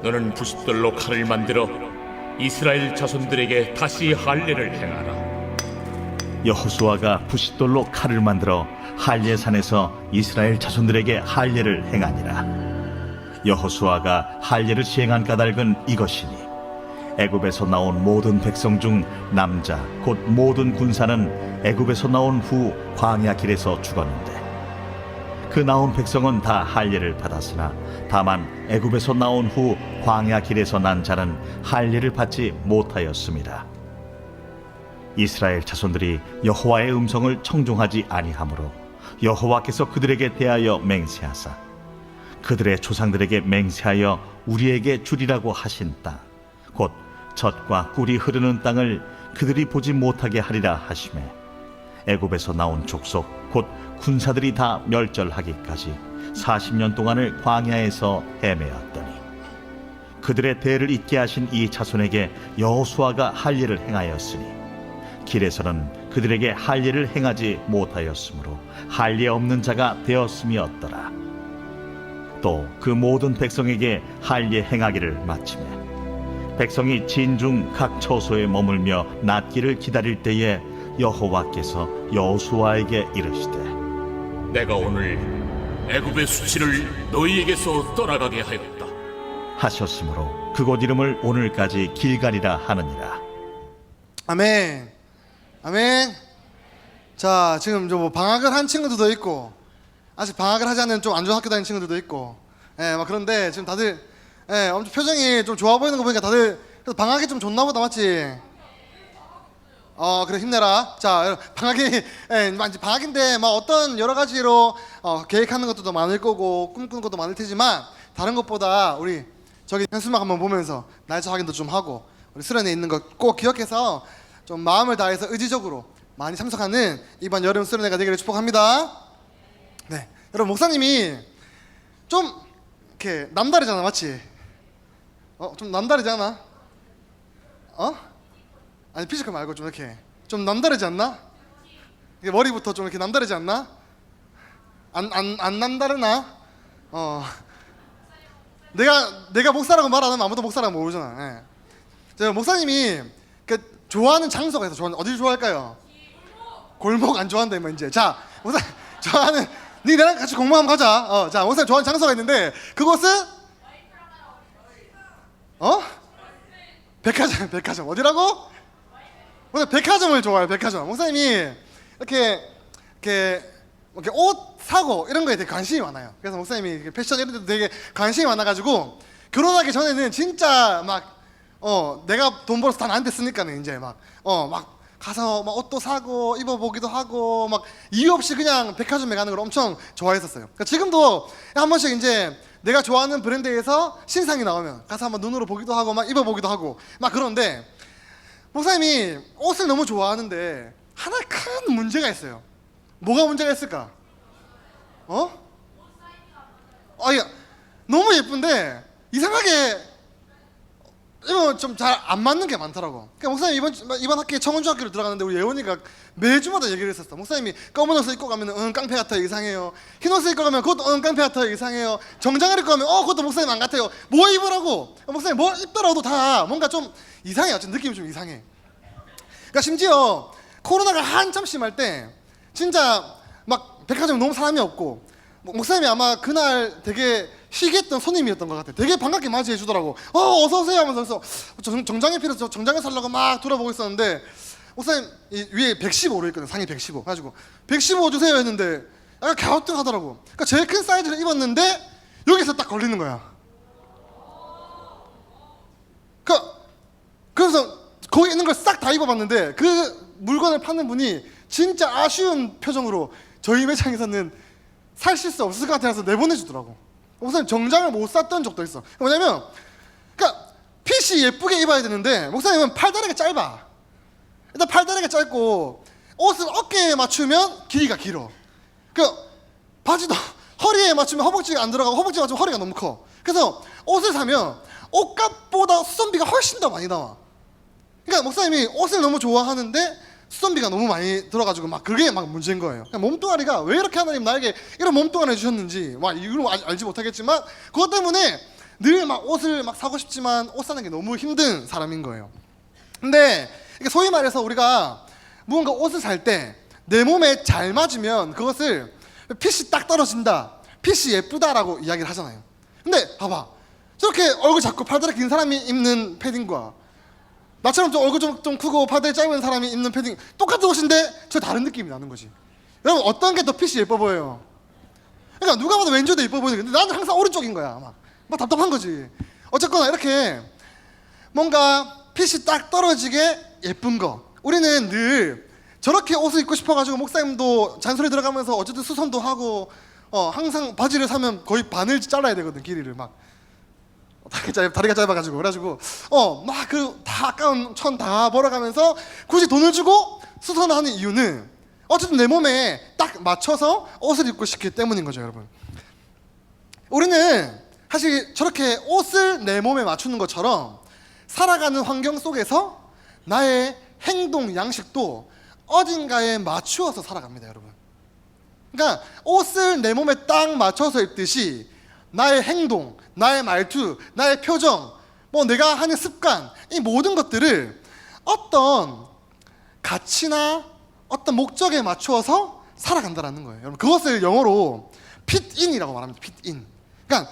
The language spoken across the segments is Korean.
너는 부싯돌로 칼을 만들어 이스라엘 자손들에게 다시 할례를 행하라. 여호수아가 부싯돌로 칼을 만들어 할례산에서 이스라엘 자손들에게 할례를 행하니라. 여호수아가 할례를 시행한 까닭은 이것이니 애굽에서 나온 모든 백성 중 남자 곧 모든 군사는 애굽에서 나온 후 광야 길에서 죽었는데 그 나온 백성은 다 할례를 받았으나 다만 애굽에서 나온 후 광야 길에서 난 자는 할례를 받지 못하였습니다. 이스라엘 자손들이 여호와의 음성을 청종하지 아니하므로 여호와께서 그들에게 대하여 맹세하사 그들의 조상들에게 맹세하여 우리에게 주리라고 하신 땅 곧 젖과 꿀이 흐르는 땅을 그들이 보지 못하게 하리라 하시매 애굽에서 나온 족속 곧 군사들이 다 멸절하기까지 40년 동안을 광야에서 헤매었더니 그들의 대를 잇게 하신 이 자손에게 여호수아가 할례를 행하였으니 길에서는 그들에게 할례를 행하지 못하였으므로 할례 없는 자가 되었음이었더라. 또 그 모든 백성에게 할례 행하기를 마치매 백성이 진중 각 처소에 머물며 낫기를 기다릴 때에 여호와께서 여호수아에게 이르시되 내가 오늘 애굽의 수치를 너희에게서 떠나가게 하였다 하셨으므로 그곳 이름을 오늘까지 길갈이라 하느니라. 아멘. 아멘. 자, 지금 뭐 방학을 한 친구들도 있고 아직 방학을 하지 않은 좀 안 좋은 학교 다니는 친구들도 있고, 막 그런데 지금 다들 엄청 표정이 좀 좋아 보이는 거 보니까 다들 방학이 좀 좋나 보다, 맞지? 그래, 힘내라. 자, 방학이 방학인데 막 어떤 여러 가지로 계획하는 것도 더 많을 거고 꿈꾸는 것도 많을 테지만 다른 것보다 우리 저기 현수막 한번 보면서 날짜 확인도 좀 하고 우리 수련회 있는 거 꼭 기억해서 좀 마음을 다해서 의지적으로 많이 참석하는 이번 여름 수련회가 되기를 축복합니다. 네, 여러분 목사님이 좀 이렇게 남다르잖아, 맞지? 좀 남다르지 않아? 아니 피지컬 말고 좀 이렇게 좀 남다르지 않나? 이게 머리부터 좀 이렇게 남다르지 않나? 안 남다르나? 내가 목사라고 말 안 하면 아무도 목사라고 모르잖아. 자, 목사님이 좋아하는 장소가 있어. 어디를 좋아할까요? 골목 안 좋아한다 뭐 이제. 자, 목사 좋아하는 네 나랑 같이 공부 한번 가자. 자, 목사님 좋아하는 장소가 있는데 그곳은 백화점 어디라고? 목사님 백화점을 좋아해요. 백화점. 목사님이 이렇게 옷 사고 이런 거에 되게 관심이 많아요. 그래서 목사님이 패션 이런 데도 되게 관심이 많아가지고 결혼하기 전에는 진짜 막 내가 돈 벌어서 다 나한테 쓰니까는 이제 막 가서 막 옷도 사고 입어보기도 하고 막 이유 없이 그냥 백화점에 가는 걸 엄청 좋아했었어요. 그러니까 지금도 한 번씩 이제 내가 좋아하는 브랜드에서 신상이 나오면 가서 한번 눈으로 보기도 하고 막 입어보기도 하고 막 그런데 목사님이 옷을 너무 좋아하는데 하나 큰 문제가 있어요. 뭐가 문제가 있을까? 너무 예쁜데 이상하게 이거 좀 잘 안 맞는 게 많더라고. 그러니까 목사님 이번 학기에 청원중학교를 들어갔는데 우리 예원이가 매주마다 얘기를 했었어. 목사님이 검은 옷을 입고 가면 깡패 같아요, 이상해요. 흰 옷을 입고 가면 그것도 깡패 같아요, 이상해요. 정장을 입고 가면 그것도 목사님 안 같아요. 뭐 입으라고? 목사님 뭐 입더라도 다 뭔가 좀 이상해요. 좀 느낌이 좀 이상해. 그러니까 심지어 코로나가 한참 심할 때 진짜 막 백화점에 너무 사람이 없고 목사님이 아마 그날 되게 희귀했던 손님이었던 것 같아요. 되게 반갑게 맞이해 주더라고. 어서 오세요 하면서 정장이 필요해서 정장을 살려고 막 돌아보고 있었는데 목사님 위에 115로 있거든. 상의 115 가지고 115 주세요 했는데 약간 갸우뚱하더라고. 그러니까 제일 큰 사이즈를 입었는데 여기서 딱 걸리는 거야. 그래서 거기 있는 걸 싹 다 입어봤는데 그 물건을 파는 분이 진짜 아쉬운 표정으로 저희 매장에서는 사실 수 없을 것 같아서 내보내주더라고. 목사님 정장을 못 샀던 적도 있어. 뭐냐면 그러니까 핏이 예쁘게 입어야 되는데 목사님은 팔다리가 짧아. 일단 팔다리가 짧고 옷을 어깨에 맞추면 길이가 길어. 바지도 허리에 맞추면 허벅지가 안 들어가고 허벅지에 맞추면 허리가 너무 커. 그래서 옷을 사면 옷값보다 수선비가 훨씬 더 많이 나와. 그러니까 목사님이 옷을 너무 좋아하는데 수선비가 너무 많이 들어가지고 막 그게 막 문제인 거예요. 그러니까 몸뚱아리가 왜 이렇게 하나님 나에게 이런 몸뚱아리를 주셨는지 막 이걸 알지 못하겠지만 그것 때문에 늘 막 옷을 막 사고 싶지만 옷 사는 게 너무 힘든 사람인 거예요. 근데 이게 소위 말해서 우리가 무언가 옷을 살 때 내 몸에 잘 맞으면 그것을 핏이 딱 떨어진다, 핏이 예쁘다라고 이야기를 하잖아요. 근데 봐봐, 저렇게 얼굴 작고 팔다리 긴 사람이 입는 패딩과 나처럼 좀 얼굴 좀 크고 팔다리 짧은 사람이 입는 패딩 똑같은 옷인데 저 다른 느낌이 나는 거지. 여러분 어떤 게 더 핏이 예뻐 보여요? 그러니까 누가 봐도 왼쪽도 예뻐 보이는 근데 나는 항상 오른쪽인 거야. 막 답답한 거지. 어쨌거나 이렇게 뭔가 핏이 딱 떨어지게 예쁜 거, 우리는 늘 저렇게 옷을 입고 싶어가지고 목사님도 잔소리 들어가면서 어쨌든 수선도 하고 항상 바지를 사면 거의 반을 잘라야 되거든. 길이를 막 다리가 짧아가지고 그래가지고 막 그 다 아까운 천 다 벌어가면서 굳이 돈을 주고 수선을 하는 이유는 어쨌든 내 몸에 딱 맞춰서 옷을 입고 싶기 때문인 거죠, 여러분. 우리는 사실 저렇게 옷을 내 몸에 맞추는 것처럼 살아가는 환경 속에서 나의 행동 양식도 어딘가에 맞추어서 살아갑니다, 여러분. 그러니까 옷을 내 몸에 딱 맞춰서 입듯이 나의 행동, 나의 말투, 나의 표정, 뭐 내가 하는 습관, 이 모든 것들을 어떤 가치나 어떤 목적에 맞추어서 살아간다는 거예요. 여러분, 그것을 영어로 fit-in이라고 말합니다. fit-in. 그러니까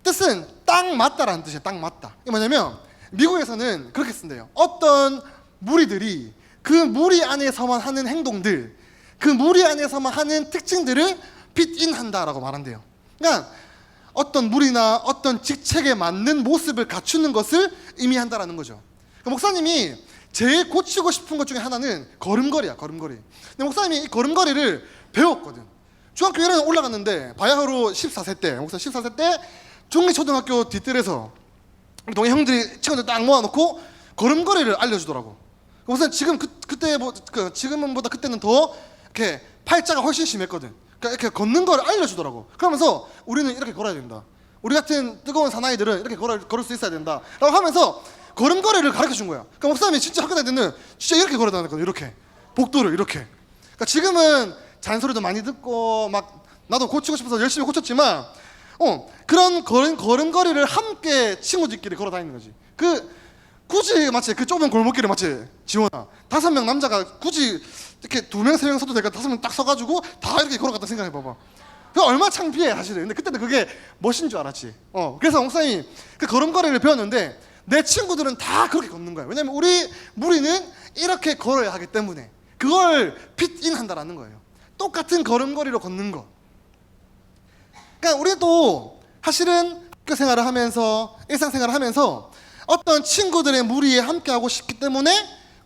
뜻은 딱 맞다라는 뜻이에요. 딱 맞다. 이게 뭐냐면 미국에서는 그렇게 쓴대요. 어떤 무리들이 그 무리 안에서만 하는 행동들, 그 무리 안에서만 하는 특징들을 fit-in 한다라고 말한대요. 그러니까 어떤 무리나 어떤 직책에 맞는 모습을 갖추는 것을 의미한다라는 거죠. 그러니까 목사님이 제일 고치고 싶은 것 중에 하나는 걸음걸이야, 걸음걸이. 근데 목사님이 이 걸음걸이를 배웠거든. 중학교 1학년 올라갔는데 바야흐로 14세 때, 목사 14세 때 중리초등학교 뒷뜰에서 동네 형들이 친구들 딱 모아놓고 걸음걸이를 알려주더라고. 목사님 지금 그때 지금보다 그때는 더 이렇게 팔자가 훨씬 심했거든. 그러니까 이렇게 걷는 걸 알려주더라고. 그러면서 우리는 이렇게 걸어야 된다. 우리 같은 뜨거운 사나이들은 이렇게 걸을 수 있어야 된다. 라고 하면서 걸음걸이를 가르쳐 준 거야. 그러니까 목사님이 진짜 학교 다닐 때는 진짜 이렇게 걸어 다녔거든. 이렇게 복도를 이렇게. 그러니까 지금은 잔소리도 많이 듣고 막 나도 고치고 싶어서 열심히 고쳤지만 그런 걸음걸이를 함께 친구들끼리 걸어 다니는 거지. 굳이 마치 그 좁은 골목길을 마치 지원아 5명 남자가 굳이 이렇게 2명 3명 서도 되니까 5명 딱 서가지고 다 이렇게 걸어갔다 생각해봐봐. 그 얼마나 창피해 사실은. 근데 그때는 그게 멋인 줄 알았지. 그래서 목사님이 그 걸음걸이를 배웠는데 내 친구들은 다 그렇게 걷는 거야. 왜냐면 우리 무리는 이렇게 걸어야 하기 때문에 그걸 핏인 한다라는 거예요. 똑같은 걸음걸이로 걷는 거. 그러니까 우리도 사실은 학교 생활을 하면서 일상생활을 하면서 어떤 친구들의 무리에 함께하고 싶기 때문에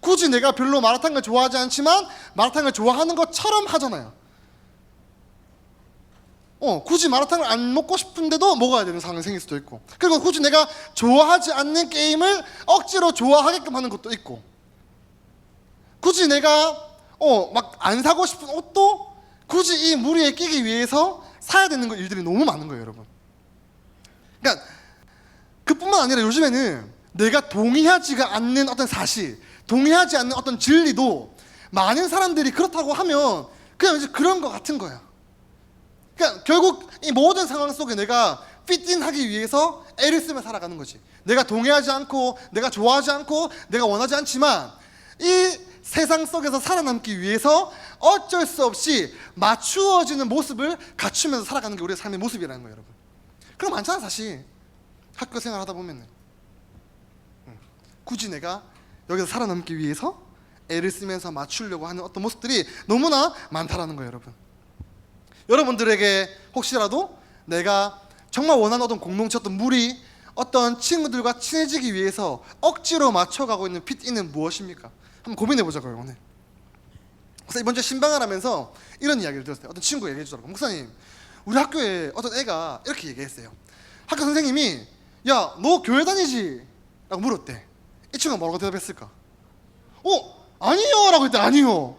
굳이 내가 별로 마라탕을 좋아하지 않지만 마라탕을 좋아하는 것처럼 하잖아요. 굳이 마라탕을 안 먹고 싶은데도 먹어야 되는 상황이 생길 수도 있고, 그리고 굳이 내가 좋아하지 않는 게임을 억지로 좋아하게끔 하는 것도 있고, 굳이 내가 막 안 사고 싶은 옷도 굳이 이 무리에 끼기 위해서 사야 되는 일들이 너무 많은 거예요, 여러분. 그러니까 그뿐만 아니라 요즘에는 내가 동의하지가 않는 어떤 사실, 동의하지 않는 어떤 진리도 많은 사람들이 그렇다고 하면 그냥 이제 그런 것 같은 거야. 그러니까 결국 이 모든 상황 속에 내가 핏인하기 위해서 애를 쓰며 살아가는 거지. 내가 동의하지 않고 내가 좋아하지 않고 내가 원하지 않지만 이 세상 속에서 살아남기 위해서 어쩔 수 없이 맞추어지는 모습을 갖추면서 살아가는 게 우리의 삶의 모습이라는 거예요, 여러분. 그럼 많잖아 사실. 학교 생활 하다 보면은 굳이 내가 여기서 살아남기 위해서 애를 쓰면서 맞추려고 하는 어떤 모습들이 너무나 많다라는 거예요, 여러분. 여러분들에게 혹시라도 내가 정말 원하는 어떤 공동체, 어떤 무리, 어떤 친구들과 친해지기 위해서 억지로 맞춰가고 있는 핏인은 무엇입니까? 한번 고민해보자고요, 오늘. 그래서 이번 주에 신방을 하면서 이런 이야기를 들었어요. 어떤 친구가 얘기해 주더라고요. 목사님, 우리 학교에 어떤 애가 이렇게 얘기했어요. 학교 선생님이 야, 너 교회 다니지? 라고 물었대. 이 친구가 뭐라고 대답했을까? 아니요 라고 했대. 아니요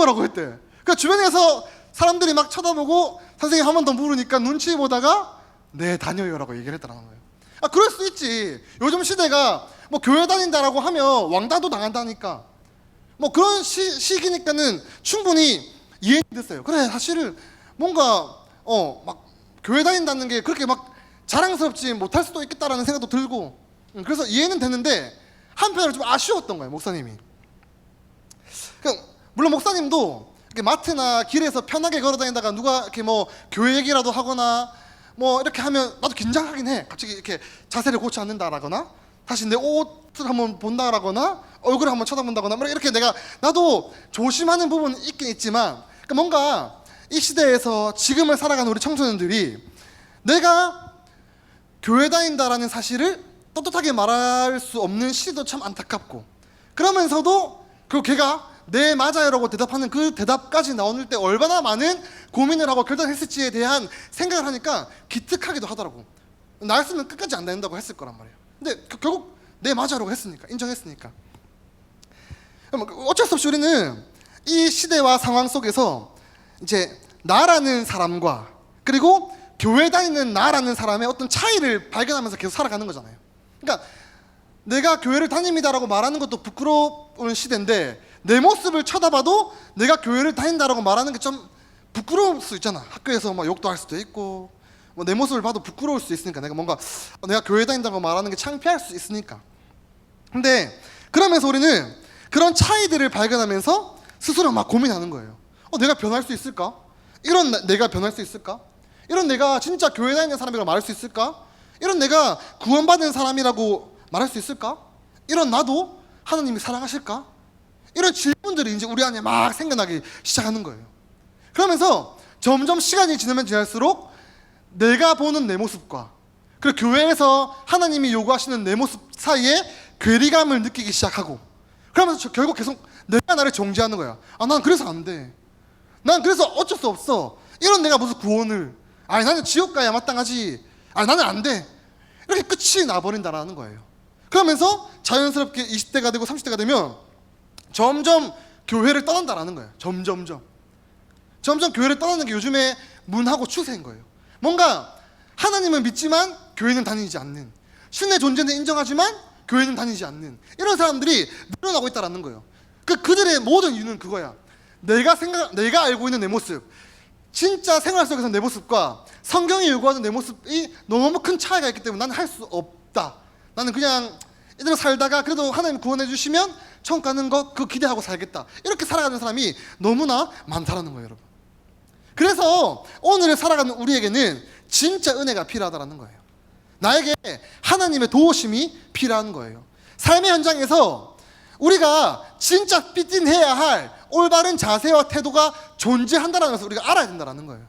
라고 했대. 그러니까 주변에서 사람들이 막 쳐다보고 선생님 한 번 더 물으니까 눈치 보다가 네, 다녀요 라고 얘기를 했다는 거예요. 그럴 수 있지. 요즘 시대가 뭐 교회 다닌다라고 하면 왕따도 당한다니까. 뭐 그런 시기니까는 충분히 이해됐어요. 그래, 사실은 뭔가 막 교회 다닌다는 게 그렇게 막 자랑스럽지 못할 수도 있겠다라는 생각도 들고, 그래서 이해는 됐는데 한편으로 좀 아쉬웠던 거예요, 목사님이. 물론 목사님도 이렇게 마트나 길에서 편하게 걸어다니다가 누가 이렇게 뭐 교회 얘기라도 하거나 뭐 이렇게 하면 나도 긴장하긴 해. 갑자기 이렇게 자세를 고치 않는다라거나 다시 내 옷을 한번 본다라거나 얼굴을 한번 쳐다본다거나 뭐 이렇게 나도 조심하는 부분은 있긴 있지만, 그러니까 뭔가 이 시대에서 지금을 살아가는 우리 청소년들이 내가 교회 다닌다라는 사실을 떳떳하게 말할 수 없는 시대도 참 안타깝고, 그러면서도 그 걔가 네 맞아요라고 대답하는 그 대답까지 나오는 때 얼마나 많은 고민을 하고 결단했을지에 대한 생각을 하니까 기특하기도 하더라고. 나였으면 끝까지 안 다닌다고 했을 거란 말이에요. 근데 결국 네 맞아요라고 했으니까, 인정했으니까. 어쩔 수 없이 우리는 이 시대와 상황 속에서 이제 나라는 사람과 그리고 교회 다니는 나라는 사람의 어떤 차이를 발견하면서 계속 살아가는 거잖아요. 그러니까 내가 교회를 다닙니다라고 말하는 것도 부끄러운 시대인데 내 모습을 쳐다봐도 내가 교회를 다닌다라고 말하는 게 좀 부끄러울 수 있잖아. 학교에서 막 욕도 할 수도 있고 뭐 내 모습을 봐도 부끄러울 수 있으니까, 내가 교회 다닌다고 말하는 게 창피할 수 있으니까. 근데 그러면서 우리는 그런 차이들을 발견하면서 스스로 막 고민하는 거예요. 내가 변할 수 있을까? 이런 내가 변할 수 있을까? 이런 내가 진짜 교회 다니는 사람이라고 말할 수 있을까? 이런 내가 구원받은 사람이라고 말할 수 있을까? 이런 나도 하나님이 사랑하실까? 이런 질문들이 이제 우리 안에 막 생겨나기 시작하는 거예요. 그러면서 점점 시간이 지나면 지날수록 내가 보는 내 모습과 그리고 교회에서 하나님이 요구하시는 내 모습 사이에 괴리감을 느끼기 시작하고, 그러면서 결국 계속 내가 나를 정죄하는 거야. 난 그래서 안 돼. 난 그래서 어쩔 수 없어. 이런 내가 무슨 구원을. 나는 지옥 가야 마땅하지. 나는 안 돼. 이렇게 끝이 나버린다라는 거예요. 그러면서 자연스럽게 20대가 되고 30대가 되면 점점 교회를 떠난다라는 거예요. 점점 교회를 떠나는 게 요즘에 문화고 추세인 거예요. 뭔가 하나님은 믿지만 교회는 다니지 않는, 신의 존재는 인정하지만 교회는 다니지 않는 이런 사람들이 늘어나고 있다라는 거예요. 그들의 모든 이유는 그거야. 내가 알고 있는 내 모습, 진짜 생활 속에서 내 모습과 성경이 요구하는 내 모습이 너무 큰 차이가 있기 때문에 나는 할 수 없다. 나는 그냥 이대로 살다가 그래도 하나님 구원해 주시면 천국 가는 것 그거 기대하고 살겠다. 이렇게 살아가는 사람이 너무나 많다라는 거예요, 여러분. 그래서 오늘을 살아가는 우리에게는 진짜 은혜가 필요하다라는 거예요. 나에게 하나님의 도우심이 필요한 거예요. 삶의 현장에서 우리가 진짜 삐띵해야 할 올바른 자세와 태도가 존재한다는 것을 우리가 알아야 된다는 거예요.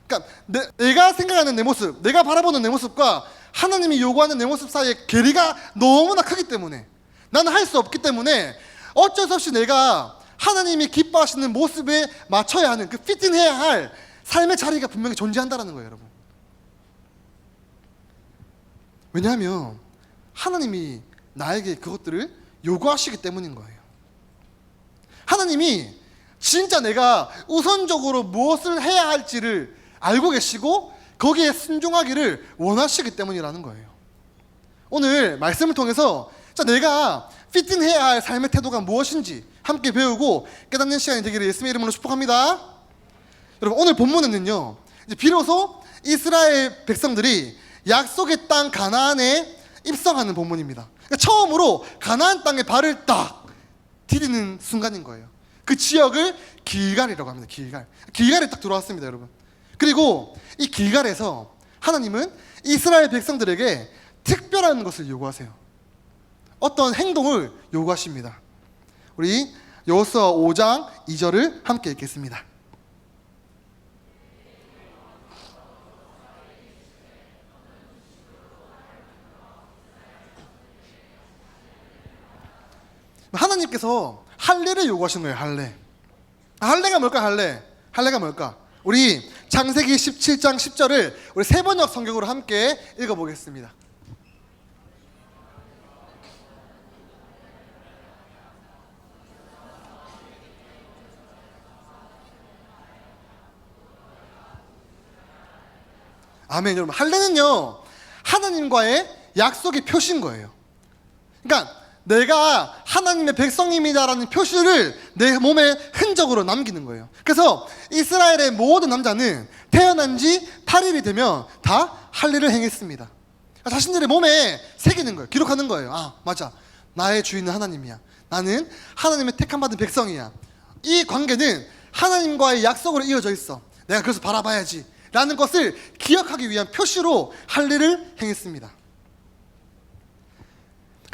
그러니까 내가 생각하는 내 모습, 내가 바라보는 내 모습과 하나님이 요구하는 내 모습 사이에 괴리가 너무나 크기 때문에, 나는 할 수 없기 때문에 어쩔 수 없이 내가 하나님이 기뻐하시는 모습에 맞춰야 하는, 그 피팅해야 할 삶의 자리가 분명히 존재한다는 거예요, 여러분. 왜냐하면 하나님이 나에게 그것들을 요구하시기 때문인 거예요. 하나님이 진짜 내가 우선적으로 무엇을 해야 할지를 알고 계시고 거기에 순종하기를 원하시기 때문이라는 거예요. 오늘 말씀을 통해서 내가 피팅해야 할 삶의 태도가 무엇인지 함께 배우고 깨닫는 시간이 되기를 예수님의 이름으로 축복합니다. 여러분, 오늘 본문에는요, 이제 비로소 이스라엘 백성들이 약속의 땅 가나안에 입성하는 본문입니다. 그러니까 처음으로 가나안 땅에 발을 딱 디디는 순간인 거예요. 그 지역을 길갈이라고 합니다. 길갈에 딱 들어왔습니다, 여러분. 그리고 이 길갈에서 하나님은 이스라엘 백성들에게 특별한 것을 요구하세요. 어떤 행동을 요구하십니다. 우리 여호수아 5장 2절을 함께 읽겠습니다. 하나님께서 할례를 요구하신 거예요. 할례가 뭘까? 할례가 뭘까? 우리 창세기 17장 10절을 우리 세번역 성경으로 함께 읽어보겠습니다. 아멘. 여러분, 할례는요, 하나님과의 약속의 표시인 거예요. 그러니까 내가 하나님의 백성입니다라는 표시를 내 몸에 흔적으로 남기는 거예요. 그래서 이스라엘의 모든 남자는 태어난 지 8일이 되면 다 할례를 행했습니다. 자신들의 몸에 새기는 거예요. 기록하는 거예요. 아, 맞아. 나의 주인은 하나님이야. 나는 하나님의 택함받은 백성이야. 이 관계는 하나님과의 약속으로 이어져 있어. 내가 그래서 바라봐야지 라는 것을 기억하기 위한 표시로 할례를 행했습니다.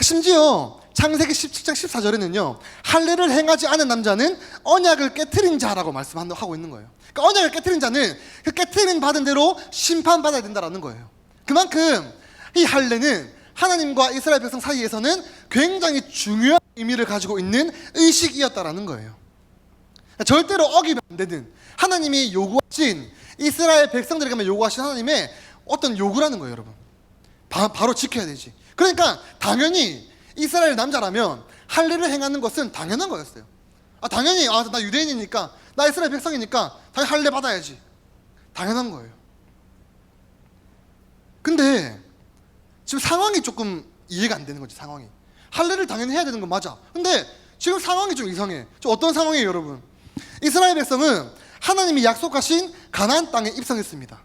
심지어 창세기 17장 14절에는요, 할례를 행하지 않은 남자는 언약을 깨트린 자라고 말씀하고 있는 거예요. 그러니까 언약을 깨트린 자는 그 깨트림 받은 대로 심판받아야 된다는 거예요. 그만큼 이 할례는 하나님과 이스라엘 백성 사이에서는 굉장히 중요한 의미를 가지고 있는 의식이었다라는 거예요. 절대로 어기면 안 되는, 하나님이 요구하신, 이스라엘 백성들에게만 요구하신 하나님의 어떤 요구라는 거예요, 여러분. 바로 지켜야 되지. 그러니까 당연히 이스라엘 남자라면 할례를 행하는 것은 당연한 거였어요. 당연히 나 유대인이니까, 나 이스라엘 백성이니까 당연히 할례 받아야지. 당연한 거예요. 근데 지금 상황이 조금 이해가 안 되는 거지. 상황이, 할례를 당연히 해야 되는 건 맞아. 근데 지금 상황이 좀 이상해. 좀 어떤 상황이에요, 여러분? 이스라엘 백성은 하나님이 약속하신 가나안 땅에 입성했습니다.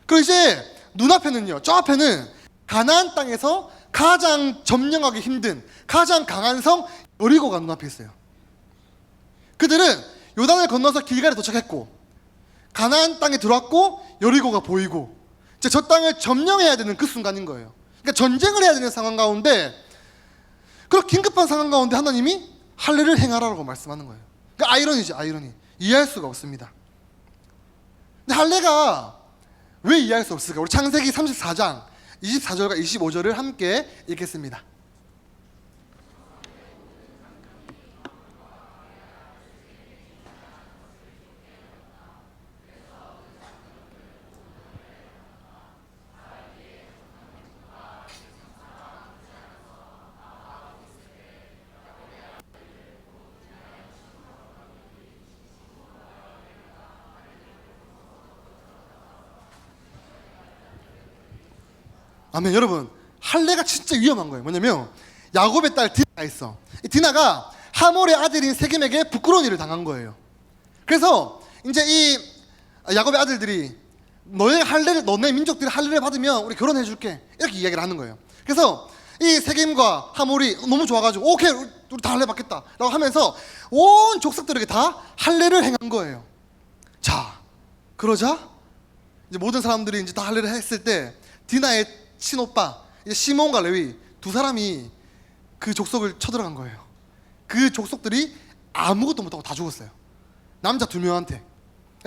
그리고 이제 눈앞에는요, 저 앞에는 가나안 땅에서 가장 점령하기 힘든, 가장 강한 성 여리고가 눈앞에 있어요. 그들은 요단을 건너서 길갈에 도착했고, 가나안 땅에 들어왔고, 여리고가 보이고, 이제 저 땅을 점령해야 되는 그 순간인 거예요. 그러니까 전쟁을 해야 되는 상황 가운데, 그런 긴급한 상황 가운데 하나님이 할례를 행하라고 말씀하는 거예요. 그러니까 아이러니지, 아이러니. 이해할 수가 없습니다. 근데 할례가 왜 이해할 수 없을까? 우리 창세기 34장 24절과 25절을 함께 읽겠습니다. 아멘. 여러분, 할례가 진짜 위험한 거예요. 뭐냐면 야곱의 딸 디나가 있어. 이 디나가 하몰의 아들인 세겜에게 부끄러운 일을 당한 거예요. 그래서 이제 이 야곱의 아들들이 너네 민족들이 할례를 받으면 우리 결혼해 줄게, 이렇게 이야기를 하는 거예요. 그래서 이 세겜과 하몰이 너무 좋아가지고 오케이, 우리 다 할례 받겠다 라고 하면서 온 족속들에게 다 할례를 행한 거예요. 자, 그러자 이제 모든 사람들이 이제 다 할례를 했을 때 디나의 친오빠 시몬과 레위 두 사람이 그 족속을 쳐들어간 거예요. 그 족속들이 아무것도 못하고 다 죽었어요. 남자 2명한테.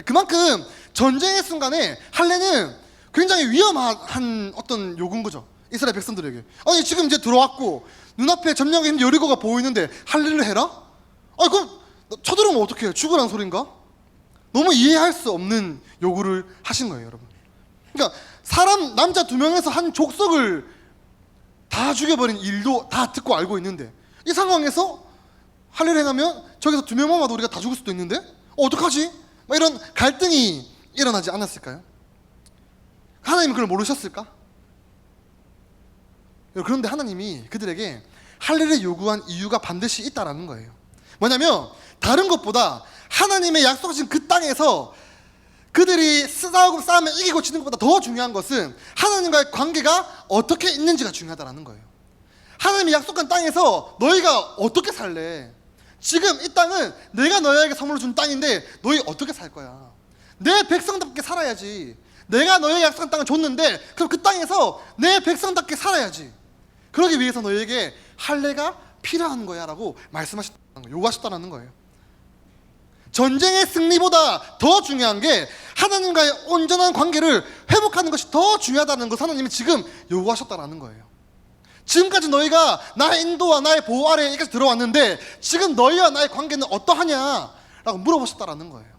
그만큼 전쟁의 순간에 할례는 굉장히 위험한 어떤 요구인 거죠, 이스라엘 백성들에게. 아니 지금 이제 들어왔고 눈앞에 점령에 있는 여리고가 보이는데 할례를 해라? 아니 그럼 쳐들어오면 어떡해요? 죽으라는 소린가? 너무 이해할 수 없는 요구를 하신 거예요, 여러분. 그러니까 사람 남자 2명에서 한 족속을 다 죽여버린 일도 다 듣고 알고 있는데, 이 상황에서 할례를 행하면 저기서 2명만 와도 우리가 다 죽을 수도 있는데 어떡하지? 막 이런 갈등이 일어나지 않았을까요? 하나님은 그걸 모르셨을까? 그런데 하나님이 그들에게 할례를 요구한 이유가 반드시 있다라는 거예요. 뭐냐면 다른 것보다 하나님의 약속하신 그 땅에서 그들이 싸우면 이기고 지는 것보다 더 중요한 것은 하나님과의 관계가 어떻게 있는지가 중요하다는 거예요. 하나님이 약속한 땅에서 너희가 어떻게 살래? 지금 이 땅은 내가 너희에게 선물로 준 땅인데 너희 어떻게 살 거야? 내 백성답게 살아야지. 내가 너희에게 약속한 땅을 줬는데 그럼 그 땅에서 내 백성답게 살아야지. 그러기 위해서 너희에게 할례가 필요한 거야 라고 말씀하셨다는 거예요. 요구하셨다는 거예요. 전쟁의 승리보다 더 중요한 게 하나님과의 온전한 관계를 회복하는 것이 더 중요하다는 것을 하나님이 지금 요구하셨다는 거예요. 지금까지 너희가 나의 인도와 나의 보호 아래에 여기까지 들어왔는데 지금 너희와 나의 관계는 어떠하냐 라고 물어보셨다는 거예요.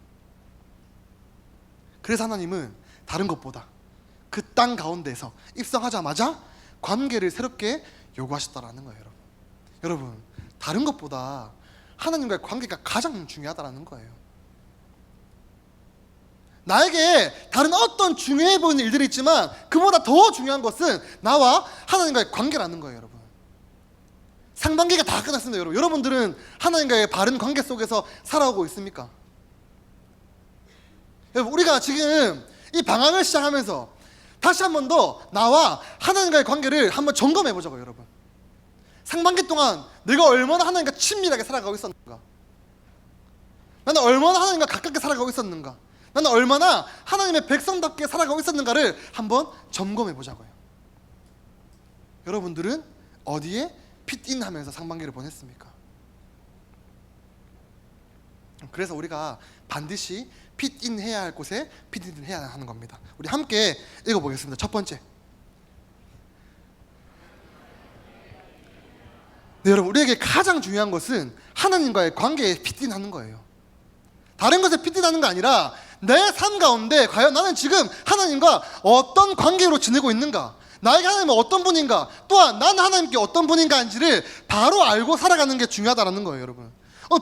그래서 하나님은 다른 것보다 그 땅 가운데서 입성하자마자 관계를 새롭게 요구하셨다는 거예요. 여러분, 다른 것보다 하나님과의 관계가 가장 중요하다는 거예요. 나에게 다른 어떤 중요해 보이는 일들이 있지만 그보다 더 중요한 것은 나와 하나님과의 관계라는 거예요, 여러분. 상반기가 다 끝났습니다, 여러분. 여러분들은 하나님과의 바른 관계 속에서 살아오고 있습니까? 여러분, 우리가 지금 이 방학을 시작하면서 다시 한 번 더 나와 하나님과의 관계를 한번 점검해 보자고요, 여러분. 상반기 동안 내가 얼마나 하나님과 친밀하게 살아가고 있었는가? 나는 얼마나 하나님과 가깝게 살아가고 있었는가? 나는 얼마나 하나님의 백성답게 살아가고 있었는가를 한번 점검해 보자고요. 여러분들은 어디에 핏인 하면서 상반기를 보냈습니까? 그래서 우리가 반드시 핏인 해야 할 곳에 핏인 해야 하는 겁니다. 우리 함께 읽어보겠습니다. 첫 번째, 네, 여러분, 우리에게 가장 중요한 것은 하나님과의 관계에 핏인 하는 거예요. 다른 것에 핏인 하는 거 아니라 내 삶 가운데 과연 나는 지금 하나님과 어떤 관계로 지내고 있는가, 나에게 하나님은 어떤 분인가, 또한 나는 하나님께 어떤 분인가인지를 바로 알고 살아가는 게 중요하다는 거예요, 여러분.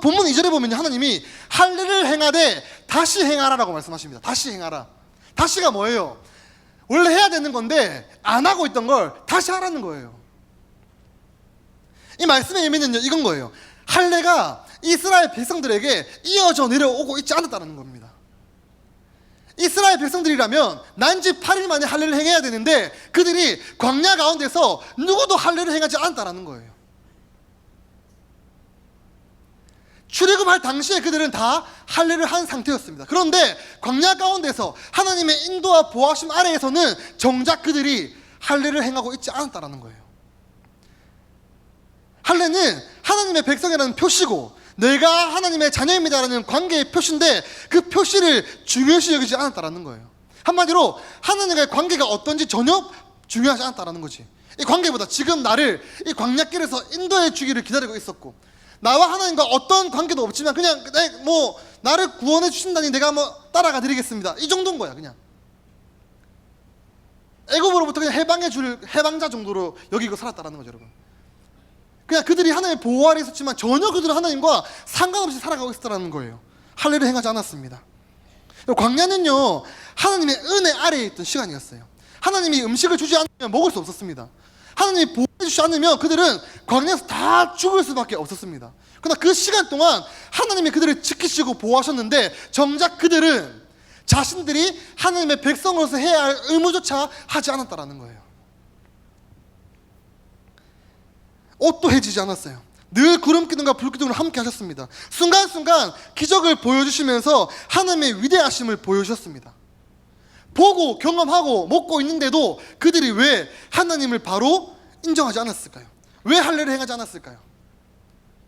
본문 2절에 보면 하나님이 할 일을 행하되 다시 행하라라고 말씀하십니다. 다시 행하라. 다시가 뭐예요? 원래 해야 되는 건데 안 하고 있던 걸 다시 하라는 거예요. 이 말씀의 의미는요, 이건 거예요. 할례가 이스라엘 백성들에게 이어져 내려오고 있지 않았다는 겁니다. 이스라엘 백성들이라면 난지 8일 만에 할례를 행해야 되는데 그들이 광야 가운데서 누구도 할례를 행하지 않았다는 거예요. 출애굽할 당시에 그들은 다 할례를 한 상태였습니다. 그런데 광야 가운데서 하나님의 인도와 보호하심 아래에서는 정작 그들이 할례를 행하고 있지 않았다는 거예요. 할례는 하나님의 백성이라는 표시고 내가 하나님의 자녀입니다라는 관계의 표시인데 그 표시를 중요시 여기지 않았다는 거예요. 한마디로 하나님과의 관계가 어떤지 전혀 중요하지 않았다는 거지. 이 관계보다 지금 나를 이 광야길에서 인도해 주기를 기다리고 있었고, 나와 하나님과 어떤 관계도 없지만 그냥 뭐 나를 구원해 주신다니 내가 뭐 따라가 드리겠습니다, 이 정도인 거야. 그냥 애굽으로부터 그냥 해방해 줄 해방자 정도로 여기고 살았다는 거죠, 여러분. 그냥 그들이 하나님의 보호 아래 있었지만 전혀 그들은 하나님과 상관없이 살아가고 있었다는 거예요. 할례를 행하지 않았습니다. 광야는요, 하나님의 은혜 아래에 있던 시간이었어요. 하나님이 음식을 주지 않으면 먹을 수 없었습니다. 하나님이 보호해 주지 않으면 그들은 광야에서 다 죽을 수밖에 없었습니다. 그러나 그 시간 동안 하나님이 그들을 지키시고 보호하셨는데 정작 그들은 자신들이 하나님의 백성으로서 해야 할 의무조차 하지 않았다는 거예요. 옷도 해지지 않았어요. 늘 구름 기둥과 불 기둥을 함께 하셨습니다. 순간순간 기적을 보여주시면서 하나님의 위대하심을 보여주셨습니다. 보고 경험하고 먹고 있는데도 그들이 왜 하나님을 바로 인정하지 않았을까요? 왜 할례를 행하지 않았을까요?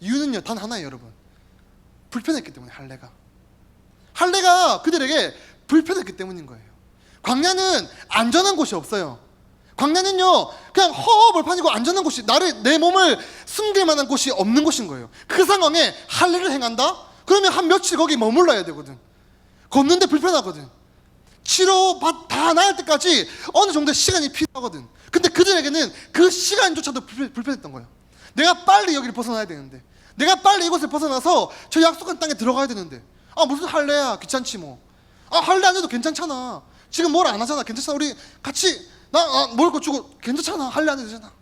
이유는요, 단 하나예요, 여러분. 불편했기 때문에. 할례가 그들에게 불편했기 때문인 거예요. 광야는 안전한 곳이 없어요. 광야는요, 그냥 허허벌판이고 안전한 곳이, 내 몸을 숨길 만한 곳이 없는 곳인 거예요. 그 상황에 할례를 행한다? 그러면 한 며칠 거기 머물러야 되거든. 걷는데 불편하거든. 치료 다 나을 때까지 어느 정도의 시간이 필요하거든. 근데 그들에게는 그 시간조차도 불편했던 거예요. 내가 빨리 여기를 벗어나야 되는데, 내가 빨리 이곳을 벗어나서 저 약속한 땅에 들어가야 되는데, 무슨 할례야, 귀찮지 뭐. 할례 안 해도 괜찮잖아. 지금 뭘 안 하잖아. 괜찮잖아. 우리 같이 먹을 거 주고 괜찮잖아. 할례 안 해도 되잖아.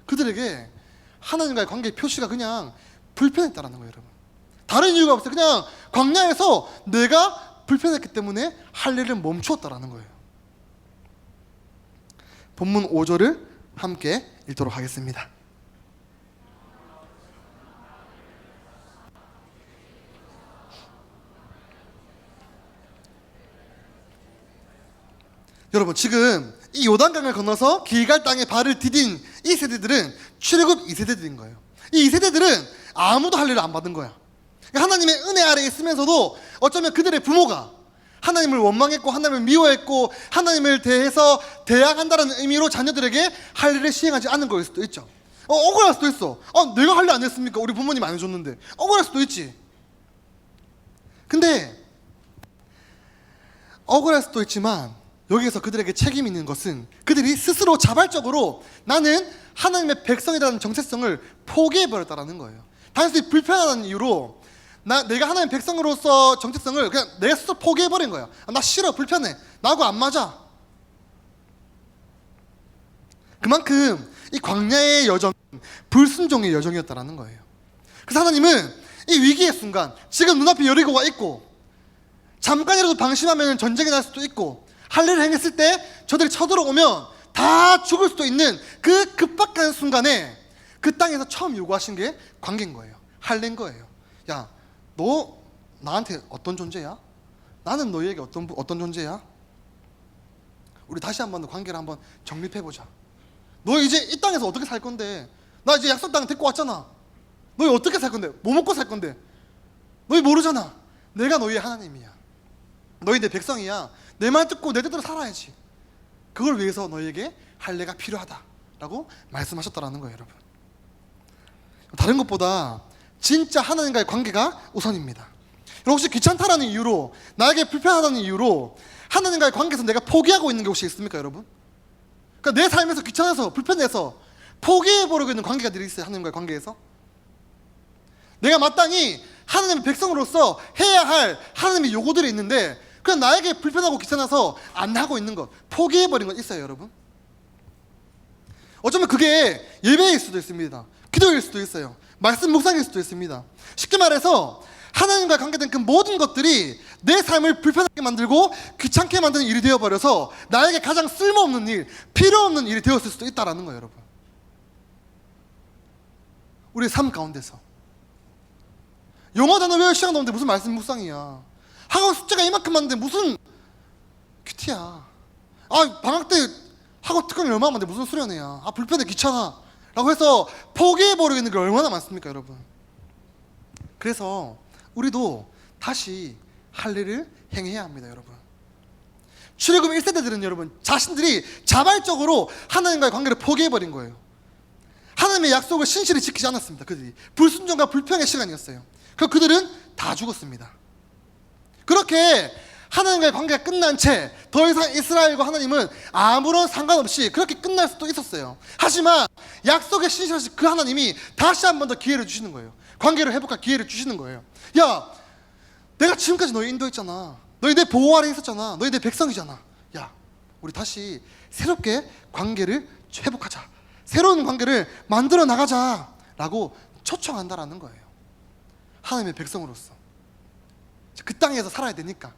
그들에게 하나님과의 관계의 표시가 그냥 불편했다는 거예요, 여러분. 다른 이유가 없어요. 그냥 광야에서 내가 불편했기 때문에 할례를 멈추었다는 거예요. 본문 5절을 함께 읽도록 하겠습니다. 여러분, 지금 이 요단강을 건너서 길갈 땅에 발을 디딘 이 세대들은 출애굽 2세대들인 거예요. 이 2세대들은 아무도 할례를 안 받은 거야. 하나님의 은혜 아래에 있으면서도 어쩌면 그들의 부모가 하나님을 원망했고 하나님을 미워했고 하나님을 대해서 대항한다는 의미로 자녀들에게 할례를 시행하지 않은 거일 수도 있죠. 억울할 수도 있어. 내가 할례 안 했습니까? 우리 부모님 안 해줬는데. 억울할 수도 있지. 근데 억울할 수도 있지만 여기에서 그들에게 책임 있는 것은 그들이 스스로 자발적으로 나는 하나님의 백성이라는 정체성을 포기해버렸다는 거예요. 단순히 불편하다는 이유로 내가 하나님의 백성으로서 정체성을 그냥 내 스스로 포기해버린 거야. 나 싫어, 불편해, 나하고 안 맞아. 그만큼 이 광야의 여정은 불순종의 여정이었다는 거예요. 그래서 하나님은 이 위기의 순간, 지금 눈앞에 여리고가 있고 잠깐이라도 방심하면 전쟁이 날 수도 있고 할례를 행했을 때 저들이 쳐들어오면 다 죽을 수도 있는 그 급박한 순간에 그 땅에서 처음 요구하신 게 관계인 거예요. 할례인 거예요. 야, 너 나한테 어떤 존재야? 나는 너희에게 어떤 존재야? 우리 다시 한번 더 관계를 한번 정립해보자. 너 이제 이 땅에서 어떻게 살 건데? 나 이제 약속 땅 데리고 왔잖아. 너희 어떻게 살 건데? 뭐 먹고 살 건데? 너희 모르잖아. 내가 너희의 하나님이야. 너희 내 백성이야. 내 말 듣고 내 뜻대로 살아야지. 그걸 위해서 너희에게 할례가 필요하다라고 말씀하셨다라는 거예요, 여러분. 다른 것보다 진짜 하나님과의 관계가 우선입니다. 여러분, 혹시 귀찮다라는 이유로, 나에게 불편하다는 이유로 하나님과의 관계에서 내가 포기하고 있는 게 혹시 있습니까, 여러분? 그러니까 내 삶에서 귀찮아서 불편해서 포기해버리고 있는 관계가 있어요. 하나님과의 관계에서 내가 마땅히 하나님의 백성으로서 해야 할 하나님의 요구들이 있는데 그냥 나에게 불편하고 귀찮아서 안 하고 있는 것, 포기해버린 것 있어요, 여러분. 어쩌면 그게 예배일 수도 있습니다. 기도일 수도 있어요. 말씀 묵상일 수도 있습니다. 쉽게 말해서 하나님과 관계된 그 모든 것들이 내 삶을 불편하게 만들고 귀찮게 만드는 일이 되어버려서 나에게 가장 쓸모없는 일, 필요없는 일이 되었을 수도 있다는 거예요, 여러분. 우리의 삶 가운데서 영어 단어 외울 시간도 없는데 무슨 말씀 묵상이야. 학원 숙제가 이만큼 많은데 무슨 큐티야. 아, 방학 때 학원 특강이 얼마나 많은데 무슨 수련회야. 아, 불편해, 귀찮아 라고 해서 포기해버리고 있는 게 얼마나 많습니까, 여러분. 그래서 우리도 다시 할례를 행해야 합니다, 여러분. 출애굽 1세대들은 여러분 자신들이 자발적으로 하나님과의 관계를 포기해버린 거예요. 하나님의 약속을 신실히 지키지 않았습니다. 그들이 불순종과 불평의 시간이었어요. 그래서 그들은 다 죽었습니다. 그렇게 하나님과의 관계가 끝난 채 더 이상 이스라엘과 하나님은 아무런 상관없이 그렇게 끝날 수도 있었어요. 하지만 약속의 신실하신 그 하나님이 다시 한 번 더 기회를 주시는 거예요. 관계를 회복할 기회를 주시는 거예요. 야, 내가 지금까지 너희 인도했잖아. 너희 내 보호 아래 있었잖아. 너희 내 백성이잖아. 야, 우리 다시 새롭게 관계를 회복하자. 새로운 관계를 만들어 나가자 라고 초청한다라는 거예요. 하나님의 백성으로서 그 땅에서 살아야 되니까,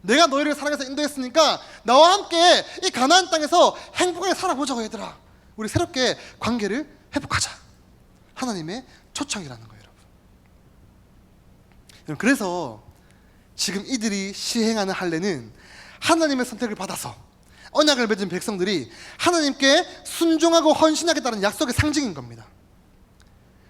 내가 너희를 사랑해서 인도했으니까 나와 함께 이 가나안 땅에서 행복하게 살아보자고, 얘들아. 우리 새롭게 관계를 회복하자. 하나님의 초청이라는 거예요, 여러분. 그래서 지금 이들이 시행하는 할례는 하나님의 선택을 받아서 언약을 맺은 백성들이 하나님께 순종하고 헌신하겠다는 약속의 상징인 겁니다.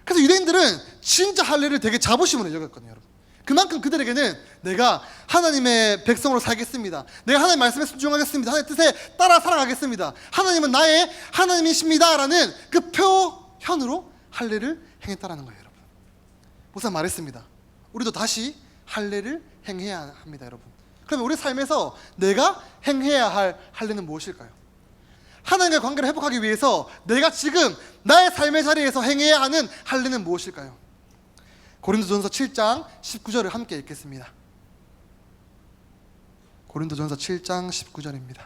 그래서 유대인들은 진짜 할례를 되게 자부심으로 여겼거든요, 여러분. 그만큼 그들에게는 내가 하나님의 백성으로 살겠습니다. 내가 하나님 말씀에 순종하겠습니다. 하나님 뜻에 따라 살아가겠습니다. 하나님은 나의 하나님이십니다 라는 그 표현으로 할례를 행했다라는 거예요, 여러분. 목사 말했습니다. 우리도 다시 할례를 행해야 합니다, 여러분. 그러면 우리 삶에서 내가 행해야 할 할례는 무엇일까요? 하나님과 관계를 회복하기 위해서 내가 지금 나의 삶의 자리에서 행해야 하는 할례는 무엇일까요? 고린도전서 7장 19절을 함께 읽겠습니다. 고린도전서 7장 19절입니다.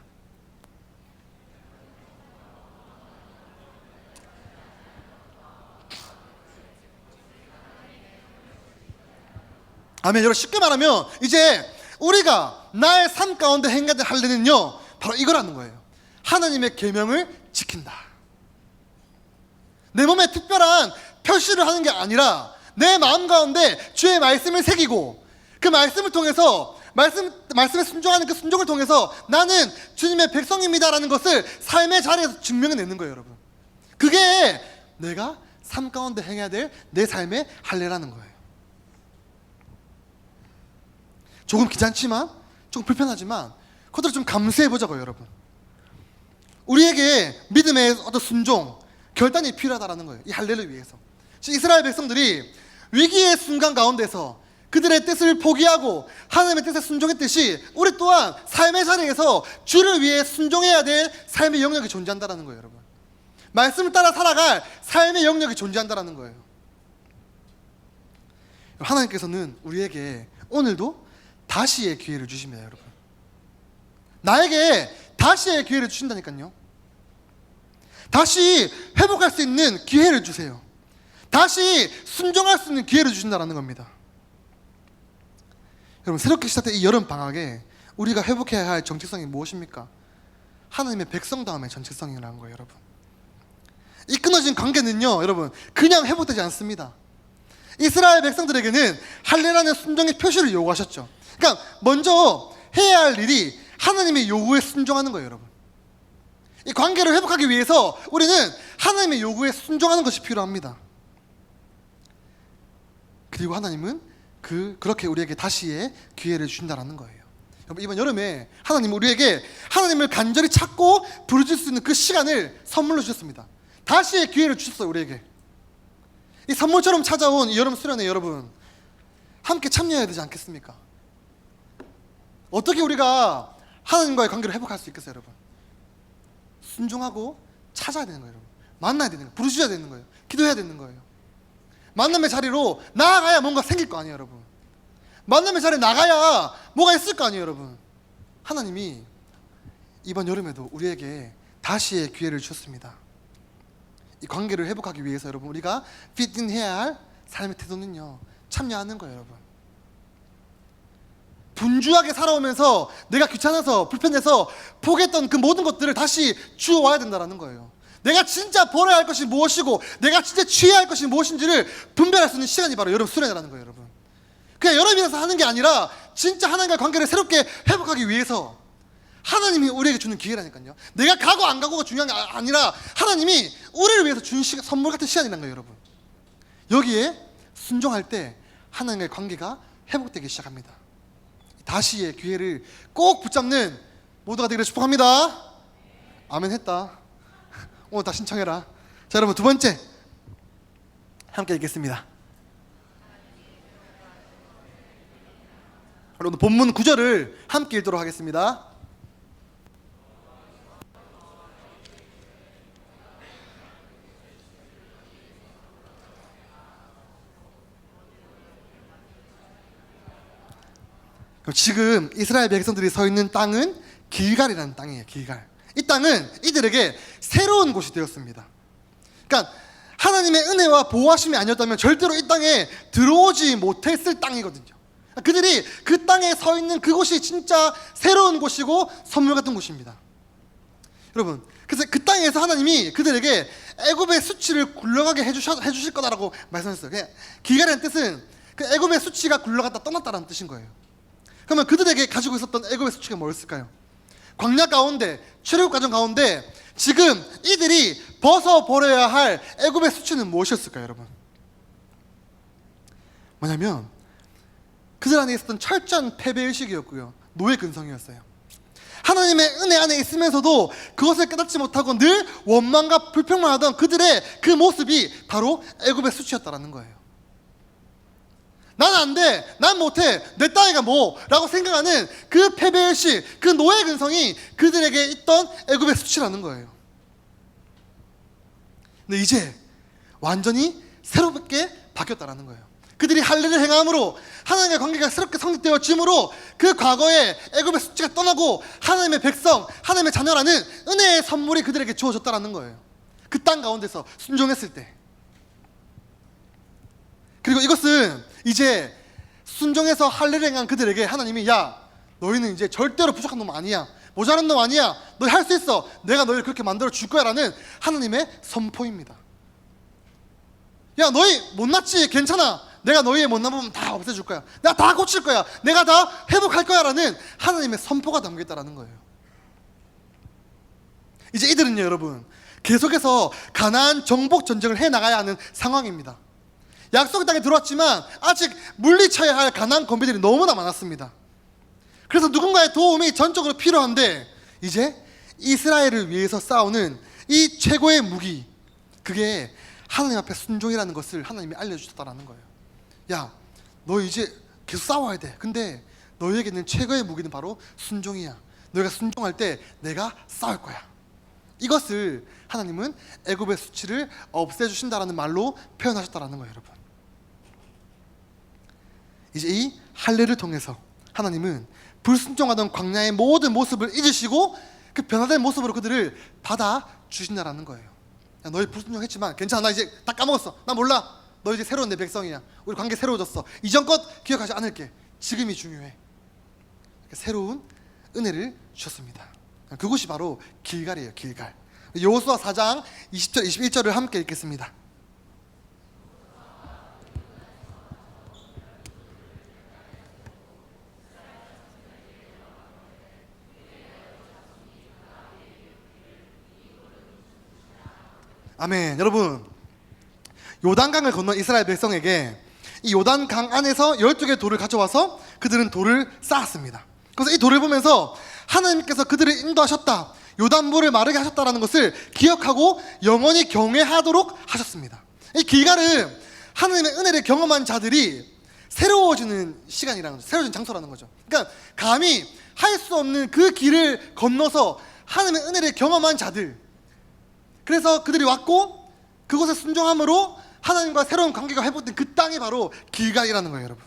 아멘. 여러분, 쉽게 말하면 이제 우리가 나의 삶 가운데 행해야 될 할례는요, 바로 이거라는 거예요. 하나님의 계명을 지킨다. 내 몸에 특별한 표시를 하는 게 아니라 내 마음 가운데 주의 말씀을 새기고 그 말씀을 통해서 말씀에 순종하는 그 순종을 통해서 나는 주님의 백성입니다라는 것을 삶의 자리에서 증명해내는 거예요, 여러분. 그게 내가 삶 가운데 행해야 될 내 삶의 할례라는 거예요. 조금 귀찮지만, 조금 불편하지만 그것들을 좀 감수해보자고요, 여러분. 우리에게 믿음의 어떤 순종, 결단이 필요하다는 거예요, 이 할례를 위해서. 이스라엘 백성들이 위기의 순간 가운데서 그들의 뜻을 포기하고 하나님의 뜻에 순종했듯이 우리 또한 삶의 자리에서 주를 위해 순종해야 될 삶의 영역이 존재한다는 거예요, 여러분. 말씀을 따라 살아갈 삶의 영역이 존재한다는 거예요. 하나님께서는 우리에게 오늘도 다시의 기회를 주십니다, 여러분. 나에게 다시의 기회를 주신다니까요. 다시 회복할 수 있는 기회를 주세요. 다시 순종할 수 있는 기회를 주신다는 겁니다. 여러분, 새롭게 시작된 이 여름 방학에 우리가 회복해야 할 정체성이 무엇입니까? 하나님의 백성 다음에 정체성이라는 거예요, 여러분. 이 끊어진 관계는요, 여러분, 그냥 회복되지 않습니다. 이스라엘 백성들에게는 할례라는 순종의 표시를 요구하셨죠. 그러니까 먼저 해야 할 일이 하나님의 요구에 순종하는 거예요, 여러분. 이 관계를 회복하기 위해서 우리는 하나님의 요구에 순종하는 것이 필요합니다. 그리고 하나님은 그렇게 우리에게 다시의 기회를 주신다는 거예요. 여러분, 이번 여름에 하나님은 우리에게 하나님을 간절히 찾고 부르짖을 수 있는 그 시간을 선물로 주셨습니다. 다시의 기회를 주셨어요, 우리에게. 이 선물처럼 찾아온 이 여름 수련회 여러분, 함께 참여해야 되지 않겠습니까? 어떻게 우리가 하나님과의 관계를 회복할 수 있겠어요, 여러분? 순종하고 찾아야 되는 거예요, 여러분. 만나야 되는 거예요. 부르짖어야 되는 거예요. 기도해야 되는 거예요. 만남의 자리로 나아가야 뭔가 생길 거 아니에요, 여러분. 만남의 자리에 나가야 뭐가 있을 거 아니에요, 여러분. 하나님이 이번 여름에도 우리에게 다시의 기회를 주셨습니다. 이 관계를 회복하기 위해서 여러분, 우리가 피팅해야 할 삶의 태도는요, 참여하는 거예요, 여러분. 분주하게 살아오면서 내가 귀찮아서 불편해서 포기했던 그 모든 것들을 다시 주워와야 된다는 거예요. 내가 진짜 벌어야 할 것이 무엇이고 내가 진짜 취해야 할 것이 무엇인지를 분별할 수 있는 시간이 바로 여러분 수련회라는 거예요, 여러분. 그냥 여러분이라서 하는 게 아니라 진짜 하나님과의 관계를 새롭게 회복하기 위해서 하나님이 우리에게 주는 기회라니까요. 내가 가고 안 가고가 중요한 게 아니라 하나님이 우리를 위해서 준 선물 같은 시간이라는 거예요, 여러분. 여기에 순종할 때 하나님과의 관계가 회복되기 시작합니다. 다시의 기회를 꼭 붙잡는 모두가 되기를 축복합니다. 아멘 했다. 오늘 다 신청해라. 자, 여러분, 두 번째 함께 읽겠습니다. 오늘 본문 9절을 함께 읽도록 하겠습니다. 그럼 지금 이스라엘 백성들이 서 있는 땅은 길갈이라는 땅이에요. 길갈. 이 땅은 이들에게 새로운 곳이 되었습니다. 그러니까 하나님의 은혜와 보호하심이 아니었다면 절대로 이 땅에 들어오지 못했을 땅이거든요. 그들이 그 땅에 서 있는 그곳이 진짜 새로운 곳이고 선물 같은 곳입니다. 여러분, 그래서 그 땅에서 하나님이 그들에게 애굽의 수치를 굴러가게 해주실 거다라고 말씀하셨어요. 길갈이라는 뜻은 그 애굽의 수치가 굴러갔다 떠났다라는 뜻인 거예요. 그러면 그들에게 가지고 있었던 애굽의 수치가 뭐였을까요? 광야 가운데, 출애굽 과정 가운데 지금 이들이 벗어버려야 할 애굽의 수치는 무엇이었을까요, 여러분? 뭐냐면 그들 안에 있었던 철저한 패배의식이었고요, 노예 근성이었어요. 하나님의 은혜 안에 있으면서도 그것을 깨닫지 못하고 늘 원망과 불평만 하던 그들의 그 모습이 바로 애굽의 수치였다라는 거예요. 난 안 돼, 난 못해, 내 따위가 뭐 라고 생각하는 그 패배의식, 그 노예 근성이 그들에게 있던 애굽의 수치라는 거예요. 근데 이제 완전히 새롭게 바뀌었다라는 거예요. 그들이 할례를 행함으로 하나님의 관계가 새롭게 성립되어짐으로 그 과거의 애굽의 수치가 떠나고 하나님의 백성, 하나님의 자녀라는 은혜의 선물이 그들에게 주어졌다라는 거예요. 그 땅 가운데서 순종했을 때. 그리고 이것은 이제 순종해서 할례를 행한 그들에게 하나님이, 야, 너희는 이제 절대로 부족한 놈 아니야, 모자란 놈 아니야, 너희 할 수 있어, 내가 너희를 그렇게 만들어 줄 거야 라는 하나님의 선포입니다. 야, 너희 못났지, 괜찮아, 내가 너희의 못난 부분 다 없애줄 거야, 내가 다 고칠 거야, 내가 다 회복할 거야 라는 하나님의 선포가 담겨있다는 거예요. 이제 이들은요, 여러분, 계속해서 가나안 정복 전쟁을 해나가야 하는 상황입니다. 약속의 땅에 들어왔지만 아직 물리쳐야 할 가나안 건배들이 너무나 많았습니다. 그래서 누군가의 도움이 전적으로 필요한데 이제 이스라엘을 위해서 싸우는 이 최고의 무기, 그게 하나님 앞에 순종이라는 것을 하나님이 알려주셨다는 거예요. 야, 너 이제 계속 싸워야 돼. 근데 너희에게는 최고의 무기는 바로 순종이야. 너희가 순종할 때 내가 싸울 거야. 이것을 하나님은 애굽의 수치를 없애주신다라는 말로 표현하셨다는 거예요, 여러분. 이제 이 할례를 통해서 하나님은 불순종하던 광야의 모든 모습을 잊으시고 그 변화된 모습으로 그들을 받아주신다라는 거예요. 야, 너희 불순종했지만 괜찮아, 나 이제 다 까먹었어, 나 몰라, 너 이제 새로운 내 백성이야, 우리 관계 새로워졌어, 이전 것 기억하지 않을게, 지금이 중요해. 새로운 은혜를 주셨습니다. 그곳이 바로 길갈이에요. 길갈. 여호수아 4장 20절 21절을 함께 읽겠습니다. 아멘. 여러분, 요단강을 건넌 이스라엘 백성에게 이 요단강 안에서 12개의 돌을 가져와서 그들은 돌을 쌓았습니다. 그래서 이 돌을 보면서 하나님께서 그들을 인도하셨다, 요단물을 마르게 하셨다라는 것을 기억하고 영원히 경외하도록 하셨습니다. 이 길갈은 하나님의 은혜를 경험한 자들이 새로워지는 시간이라는 거죠. 새로워지는 장소라는 거죠. 그러니까 감히 할 수 없는 그 길을 건너서 하나님의 은혜를 경험한 자들, 그래서 그들이 왔고 그곳에 순종함으로 하나님과 새로운 관계가 회복된 그 땅이 바로 길갈이라는 거예요.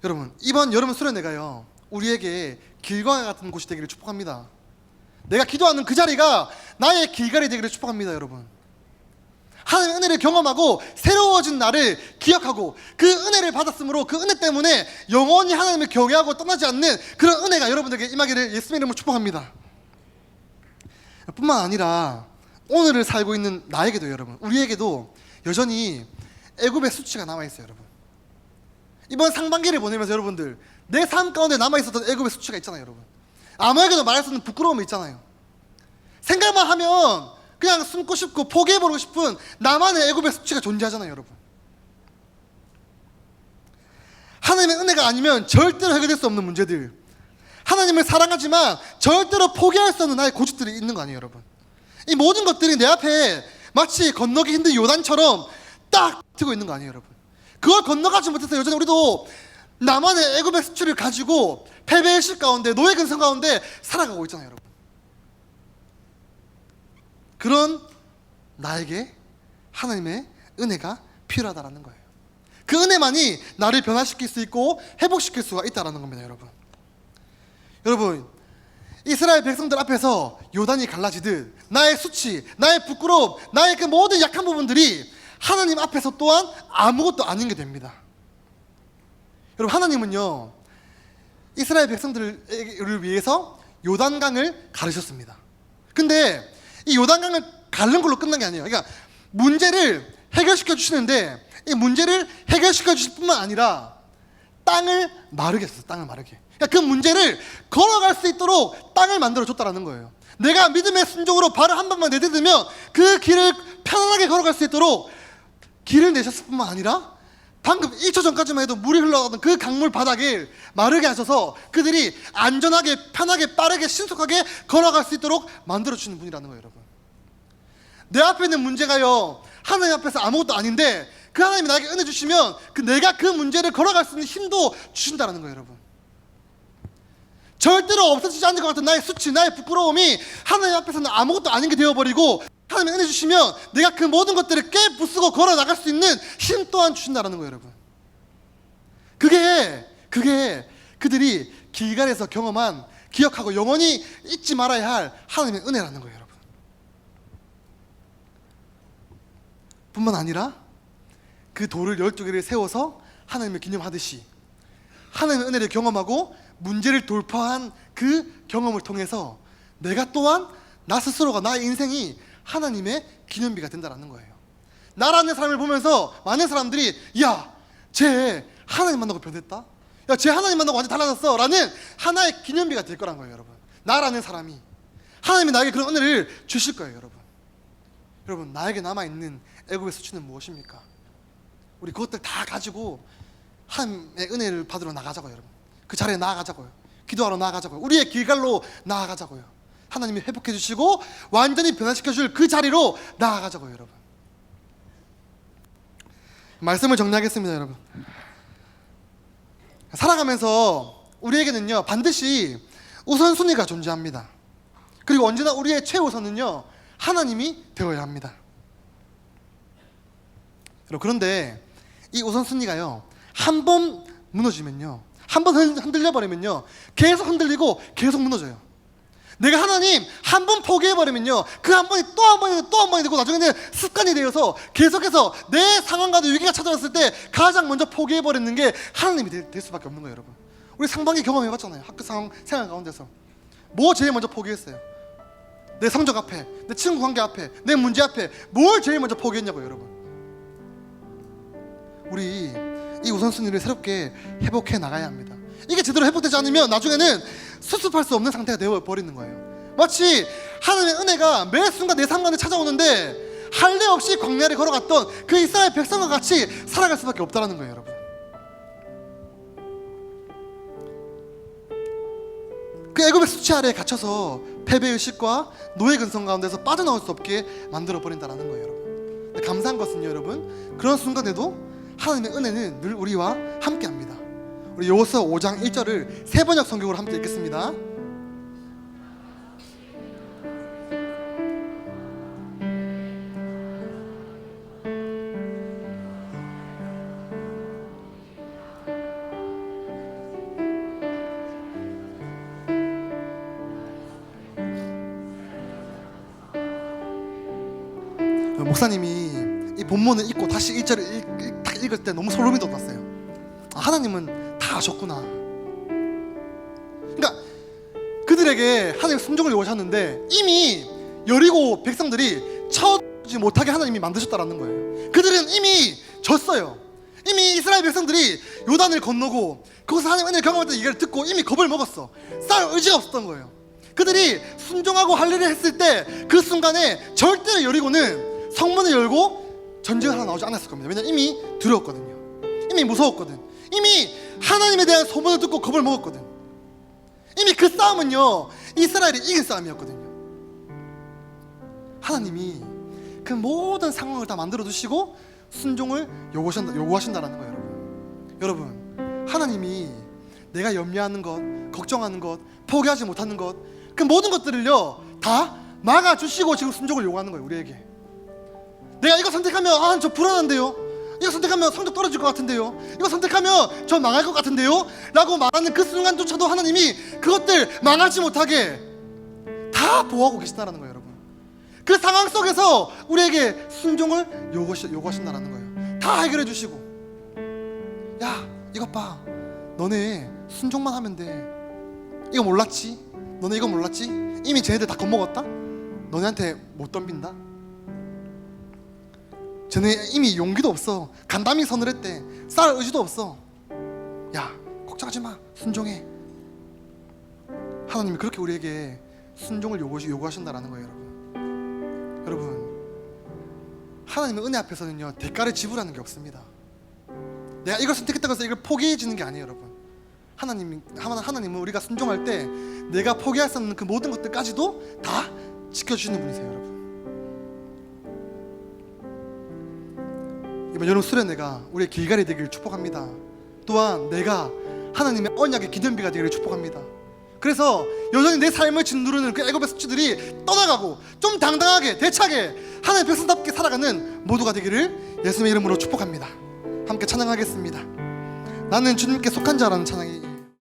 여러분, 이번 여름 수련회가요, 우리에게 길과 같은 곳이 되기를 축복합니다. 내가 기도하는 그 자리가 나의 길갈이 되기를 축복합니다. 여러분, 하나님의 은혜를 경험하고 새로워진 나를 기억하고 그 은혜를 받았으므로 그 은혜 때문에 영원히 하나님을 경외하고 떠나지 않는 그런 은혜가 여러분들에게 임하기를 예수님의 이름으로 축복합니다. 뿐만 아니라 오늘을 살고 있는 나에게도, 여러분, 우리에게도 여전히 애굽의 수치가 남아있어요. 여러분, 이번 상반기를 보내면서 여러분들 내 삶 가운데 남아있었던 애굽의 수치가 있잖아요. 여러분, 아무에게도 말할 수 없는 부끄러움이 있잖아요. 생각만 하면 그냥 숨고 싶고 포기해버리고 싶은 나만의 애굽의 수치가 존재하잖아요. 여러분, 하나님의 은혜가 아니면 절대로 해결될 수 없는 문제들, 하나님을 사랑하지만 절대로 포기할 수 없는 나의 고집들이 있는 거 아니에요. 여러분, 이 모든 것들이 내 앞에 마치 건너기 힘든 요단처럼 딱 버티고 있는 거 아니에요. 여러분, 그걸 건너가지 못해서 여전히 우리도 나만의 애굽의 수치를 가지고 패배의 실 가운데, 노예 근성 가운데 살아가고 있잖아요. 여러분, 그런 나에게 하나님의 은혜가 필요하다라는 거예요. 그 은혜만이 나를 변화시킬 수 있고 회복시킬 수가 있다라는 겁니다. 여러분, 이스라엘 백성들 앞에서 요단이 갈라지듯 나의 수치, 나의 부끄러움, 나의 그 모든 약한 부분들이 하나님 앞에서 또한 아무것도 아닌 게 됩니다. 여러분, 하나님은요, 이스라엘 백성들을 위해서 요단강을 가르셨습니다. 근데 이 요단강을 가른 걸로 끝난 게 아니에요. 그러니까 문제를 해결시켜 주시는데 이 문제를 해결시켜 주실 뿐만 아니라 땅을 마르게 했어요. 땅을 마르게. 그러니까 그 문제를 걸어갈 수 있도록 땅을 만들어 줬다라는 거예요. 내가 믿음의 순종으로 발을 한 번만 내딛으면 그 길을 편안하게 걸어갈 수 있도록 길을 내셨을 뿐만 아니라 방금 1초 전까지만 해도 물이 흘러가던 그 강물 바닥을 마르게 하셔서 그들이 안전하게, 편하게, 빠르게, 신속하게 걸어갈 수 있도록 만들어주시는 분이라는 거예요. 여러분, 내 앞에 있는 문제가요, 하나님 앞에서 아무것도 아닌데 그 하나님이 나에게 은혜 주시면 내가 그 문제를 걸어갈 수 있는 힘도 주신다는 거예요. 여러분, 절대로 없어지지 않을 것 같은 나의 수치, 나의 부끄러움이 하나님 앞에서는 아무것도 아닌 게 되어버리고 하나님이 은혜 주시면 내가 그 모든 것들을 깨부수고 걸어 나갈 수 있는 힘 또한 주신다는 거예요. 여러분, 그게 그들이 길갈에서 경험한, 기억하고 영원히 잊지 말아야 할 하나님의 은혜라는 거예요. 여러분, 뿐만 아니라 그 돌을 12개를 세워서 하나님을 기념하듯이 하나님의 은혜를 경험하고 문제를 돌파한 그 경험을 통해서 내가 또한 나 스스로가, 나의 인생이 하나님의 기념비가 된다는 거예요. 나라는 사람을 보면서 많은 사람들이 야, 쟤 하나님 만나고 변했다, 야, 쟤 하나님 만나고 완전 달라졌어 라는 하나의 기념비가 될 거란 거예요. 여러분, 나라는 사람이 하나님이 나에게 그런 은혜를 주실 거예요. 여러분, 나에게 남아있는 애굽의 수치는 무엇입니까? 우리 그것들 다 가지고 하나님의 은혜를 받으러 나가자고요. 여러분, 그 자리에 나아가자고요. 기도하러 나아가자고요. 우리의 길갈로 나아가자고요. 하나님이 회복해 주시고 완전히 변화시켜 줄 그 자리로 나아가자고요. 여러분, 말씀을 정리하겠습니다. 여러분, 살아가면서 우리에게는요, 반드시 우선순위가 존재합니다. 그리고 언제나 우리의 최우선은요, 하나님이 되어야 합니다. 여러분, 그런데 이 우선순위가요, 한 번 무너지면요, 한 번 흔들려 버리면요, 계속 흔들리고 계속 무너져요. 내가 하나님 한 번 포기해버리면요, 그 한 번이 또 한 번이 또 한 번이 되고 나중에는 습관이 되어서 계속해서 내 상황과도 위기가 찾아왔을 때 가장 먼저 포기해버리는 게 하나님이 될 수밖에 없는 거예요. 여러분, 우리 상반기 경험해봤잖아요. 학교 생활 가운데서 뭐 제일 먼저 포기했어요? 내 성적 앞에, 내 친구 관계 앞에, 내 문제 앞에 뭘 제일 먼저 포기했냐고요, 여러분. 우리 이 우선순위를 새롭게 회복해 나가야 합니다. 이게 제대로 회복되지 않으면 나중에는 수습할 수 없는 상태가 되어버리는 거예요. 마치 하나님의 은혜가 매 순간 내 삶 가운데 찾아오는데 할례 없이 광야를 걸어갔던 그 이스라엘 백성과 같이 살아갈 수밖에 없다는 거예요, 여러분. 그 애굽의 수치 아래에 갇혀서 패배의식과 노예 근성 가운데서 빠져나올 수 없게 만들어버린다는 거예요, 여러분. 근데 감사한 것은요, 여러분, 그런 순간에도 하나님의 은혜는 늘 우리와 함께합니다. 우리 여호수아 5장 1절을 세 번역 성경으로 함께 읽겠습니다. 목사님이 이 본문을 읽고 다시 1절을 딱 읽을 때 너무 소름이 돋았어요. 아, 하나님은 다 아셨구나. 그러니까 그들에게 하나님 순종을 요구하셨는데 이미 여리고 백성들이 쳐지 못하게 하나님이 만드셨다라는 거예요. 그들은 이미 졌어요. 이미 이스라엘 백성들이 요단을 건너고 거기서 하나님 은혜를 경험할 때 이걸 듣고 이미 겁을 먹었어. 싸울 의지가 없었던 거예요. 그들이 순종하고 할례를 했을 때 그 순간에 절대로 여리고는 성문을 열고 전쟁을 하나 나오지 않았을 겁니다. 왜냐면 이미 두려웠거든요. 이미 무서웠거든. 이미 하나님에 대한 소문을 듣고 겁을 먹었거든. 이미 그 싸움은요, 이스라엘이 이긴 싸움이었거든요. 하나님이 그 모든 상황을 다 만들어 두시고 순종을 요구하신다라는 거예요, 여러분. 여러분, 하나님이 내가 염려하는 것, 걱정하는 것, 포기하지 못하는 것, 그 모든 것들을요 다 막아주시고 지금 순종을 요구하는 거예요, 우리에게. 내가 이거 선택하면 저 불안한데요, 이거 선택하면 성적 떨어질 것 같은데요, 이거 선택하면 저 망할 것 같은데요 라고 말하는 그 순간조차도 하나님이 그것들 망하지 못하게 다 보호하고 계신다는 거예요, 여러분. 그 상황 속에서 우리에게 순종을 요구하신다는 거예요. 다 해결해 주시고, 야 이것 봐, 너네 순종만 하면 돼. 이거 몰랐지? 너네 이거 몰랐지? 이미 쟤네들 다 겁먹었다? 너네한테 못 덤빈다? 쟤네 이미 용기도 없어. 간담이 서늘했대. 싸울 의지도 없어. 야 걱정하지 마, 순종해. 하나님이 그렇게 우리에게 순종을 요구하신다라는 거예요, 여러분. 여러분, 하나님의 은혜 앞에서는요 대가를 지불하는 게 없습니다. 내가 이걸 선택했다고 해서 이걸 포기해지는 게 아니에요, 여러분. 하나님은 우리가 순종할 때 내가 포기할 수 없는 그 모든 것들까지도 다 지켜주시는 분이세요, 여러분. 이번 여름 수련회가 우리의 길갈이 되기를 축복합니다. 또한 내가 하나님의 언약의 기념비가 되기를 축복합니다. 그래서 여전히 내 삶을 짓누르는 그 애굽의 수치들이 떠나가고 좀 당당하게 대차게 하나님의 백성답게 살아가는 모두가 되기를 예수님의 이름으로 축복합니다. 함께 찬양하겠습니다. 나는 주님께 속한 자라는 찬양이